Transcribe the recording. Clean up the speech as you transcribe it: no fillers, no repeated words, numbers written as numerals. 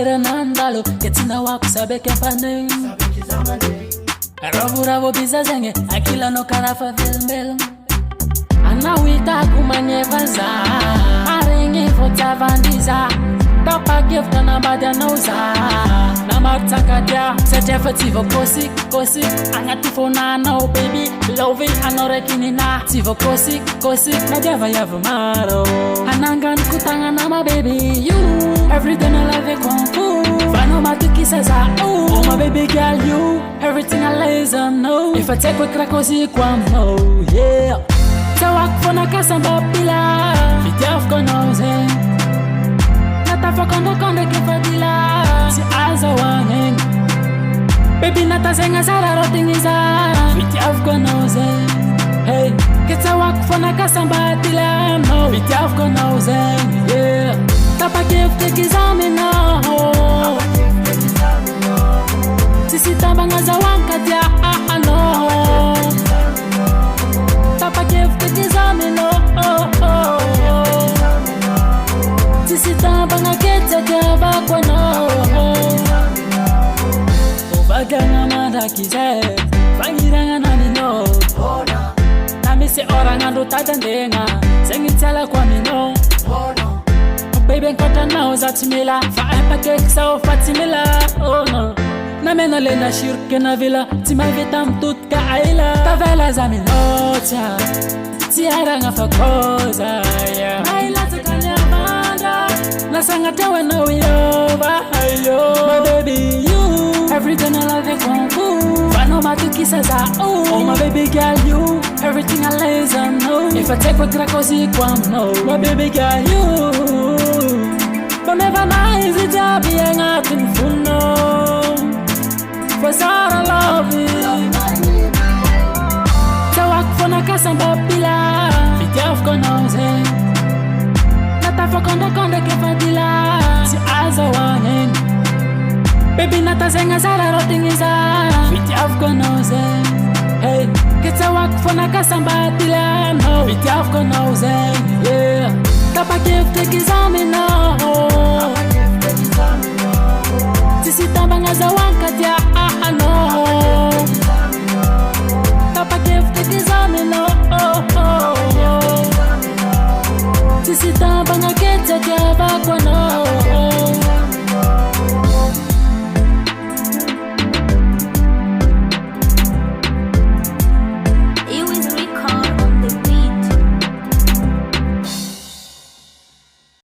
Vera nandalo ketina wakusabeke pane Ravuravo bizazenge akila no karafa velmel Anawita kumanyevaza Arengi fota vandiza Dapa gifta na badia nauza Na martakadia Setefativo kosik Angatifona no baby Love it anorekini na Tivo kosik Na java yavu maro Anangan kutanga na my baby You Everything I love it kung fu Fano matuki saza Oh my baby girl you Everything I laser no If I take with krakosi kwam no Yeah Tawak fona kasamba pila Fitiaf konoze Nata konde kefadila Si aza wangen Baby nata zenga zara rotingiza Fitiaf konoze Hey Ketawak fona kasamba pila No Fitiaf konoze Yeah Tapa kefte kizame no Sisi tabanga za wankatia no Tapa kefte kizame no Sisi tabanga kete kaba kwa no Ovaganga madakize Fangiranga nani no Namise oranga ndo tatandenga Zengitala kwa mino Baby nkota na uzatimila Faepa keksa ufatimila Oh no Na mena lena shirke na vila Tima vita mtutka aila Tavela za minota Tiara nga fakoza Aila tukanya banda Nasanga tewe na uyova My baby you Everything I love you kung fu Fano matuki saza Oh my baby girl you Everything I laser no If I take with krakosi kwam no My baby girl you Forever nice it's a being out in funo For Zara love it Tawak fona kasamba pila Fitiaf konoze Nata konde kefadila Si aza wangen Baby nata zenga zara rotingiza Fitiaf konoze Hey Ketawak fona kasamba pila No Fitiaf konoze Yeah Tapa kefte kizame no Sisi tabanga za wankatia no Tapa kefte kizame no Sisi tabanga kete kaba kwa no